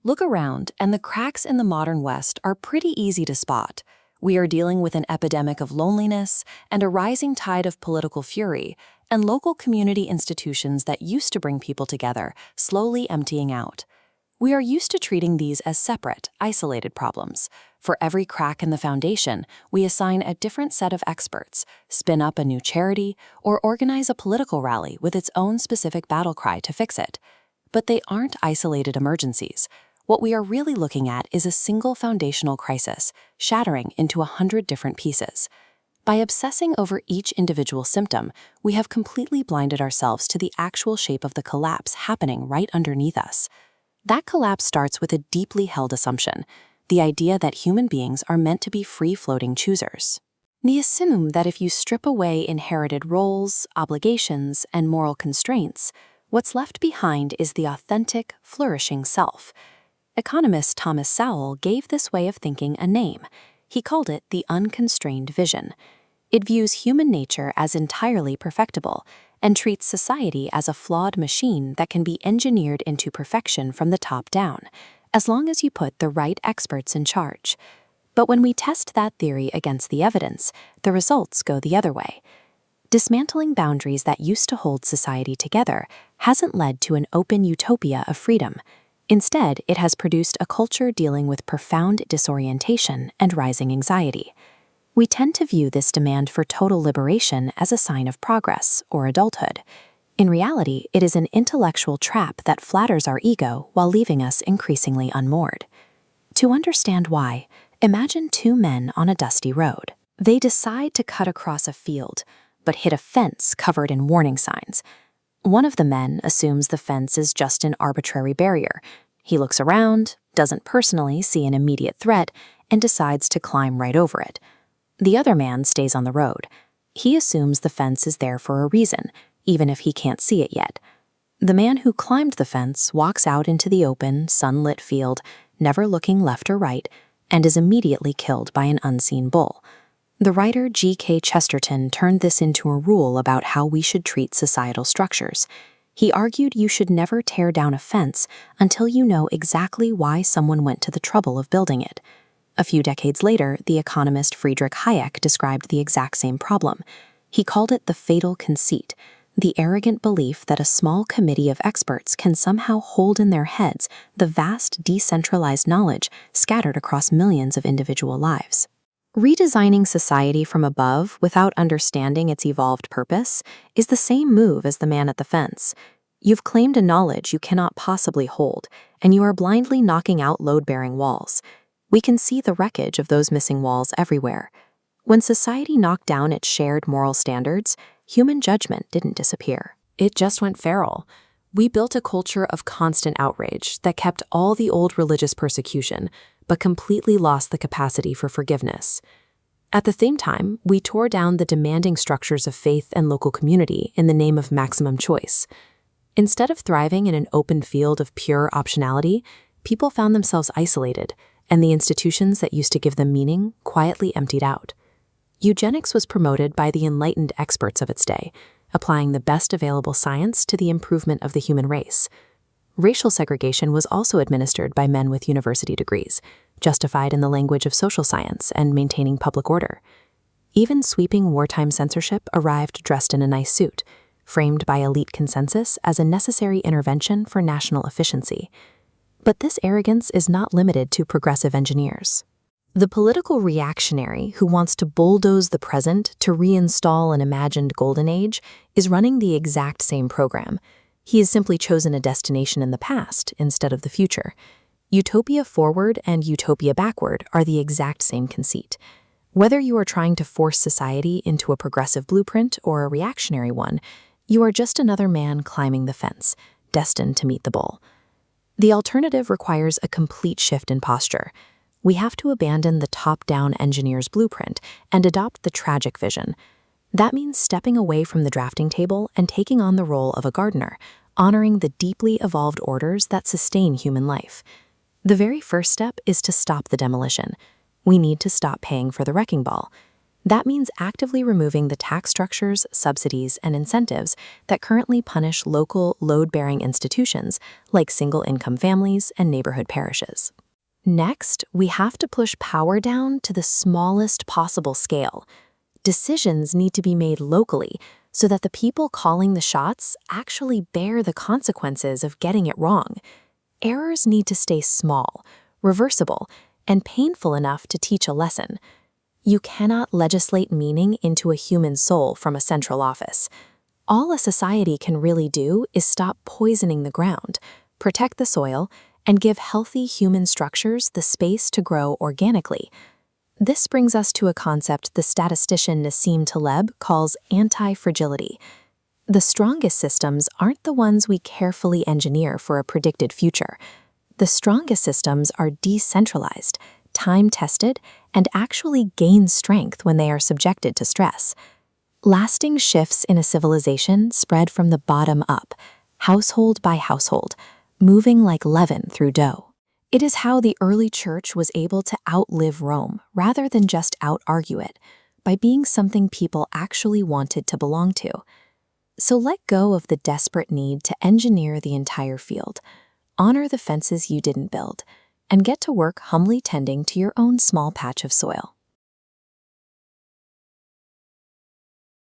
Look around, and the cracks in the modern West are pretty easy to spot. We are dealing with an epidemic of loneliness and a rising tide of political fury, and local community institutions that used to bring people together slowly emptying out. We are used to treating these as separate, isolated problems. For every crack in the foundation, we assign a different set of experts, spin up a new charity, or organize a political rally with its own specific battle cry to fix it. But they aren't isolated emergencies. What we are really looking at is a single foundational crisis, shattering into 100 different pieces. By obsessing over each individual symptom, we have completely blinded ourselves to the actual shape of the collapse happening right underneath us. That collapse starts with a deeply held assumption, the idea that human beings are meant to be free-floating choosers. We assume that if you strip away inherited roles, obligations, and moral constraints, what's left behind is the authentic, flourishing self. Economist Thomas Sowell gave this way of thinking a name. He called it the unconstrained vision. It views human nature as entirely perfectible and treats society as a flawed machine that can be engineered into perfection from the top down, as long as you put the right experts in charge. But when we test that theory against the evidence, the results go the other way. Dismantling boundaries that used to hold society together hasn't led to an open utopia of freedom. Instead, it has produced a culture dealing with profound disorientation and rising anxiety. We tend to view this demand for total liberation as a sign of progress or adulthood. In reality, it is an intellectual trap that flatters our ego while leaving us increasingly unmoored. To understand why, imagine two men on a dusty road. They decide to cut across a field, but hit a fence covered in warning signs. One of the men assumes the fence is just an arbitrary barrier. He looks around, doesn't personally see an immediate threat, and decides to climb right over it. The other man stays on the road. He assumes the fence is there for a reason, even if he can't see it yet. The man who climbed the fence walks out into the open, sunlit field, never looking left or right, and is immediately killed by an unseen bull. The writer G.K. Chesterton turned this into a rule about how we should treat societal structures. He argued you should never tear down a fence until you know exactly why someone went to the trouble of building it. A few decades later, the economist Friedrich Hayek described the exact same problem. He called it the fatal conceit, the arrogant belief that a small committee of experts can somehow hold in their heads the vast decentralized knowledge scattered across millions of individual lives. Redesigning society from above without understanding its evolved purpose is the same move as the man at the fence. You've claimed a knowledge you cannot possibly hold, and you are blindly knocking out load-bearing walls. We can see the wreckage of those missing walls everywhere. When society knocked down its shared moral standards, human judgment didn't disappear. It just went feral. We built a culture of constant outrage that kept all the old religious persecution, but completely lost the capacity for forgiveness. At the same time, we tore down the demanding structures of faith and local community in the name of maximum choice. Instead of thriving in an open field of pure optionality, people found themselves isolated, and the institutions that used to give them meaning quietly emptied out. Eugenics was promoted by the enlightened experts of its day, applying the best available science to the improvement of the human race. Racial segregation was also administered by men with university degrees, justified in the language of social science and maintaining public order. Even sweeping wartime censorship arrived dressed in a nice suit, framed by elite consensus as a necessary intervention for national efficiency. But this arrogance is not limited to progressive engineers. The political reactionary who wants to bulldoze the present to reinstall an imagined golden age is running the exact same program. He has simply chosen a destination in the past instead of the future. Utopia forward and utopia backward are the exact same conceit. Whether you are trying to force society into a progressive blueprint or a reactionary one, you are just another man climbing the fence, destined to meet the bull. The alternative requires a complete shift in posture. We have to abandon the top-down engineer's blueprint and adopt the tragic vision. That means stepping away from the drafting table and taking on the role of a gardener, honoring the deeply evolved orders that sustain human life. The very first step is to stop the demolition. We need to stop paying for the wrecking ball. That means actively removing the tax structures, subsidies, and incentives that currently punish local, load-bearing institutions like single-income families and neighborhood parishes. Next, we have to push power down to the smallest possible scale. Decisions need to be made locally so that the people calling the shots actually bear the consequences of getting it wrong. Errors need to stay small, reversible, and painful enough to teach a lesson. You cannot legislate meaning into a human soul from a central office. All a society can really do is stop poisoning the ground, protect the soil, and give healthy human structures the space to grow organically. This brings us to a concept the statistician Nassim Taleb calls anti-fragility. The strongest systems aren't the ones we carefully engineer for a predicted future. The strongest systems are decentralized, time-tested, and actually gain strength when they are subjected to stress. Lasting shifts in a civilization spread from the bottom up, household by household, moving like leaven through dough. It is how the early church was able to outlive Rome rather than just out-argue it, by being something people actually wanted to belong to. So let go of the desperate need to engineer the entire field, honor the fences you didn't build, and get to work humbly tending to your own small patch of soil.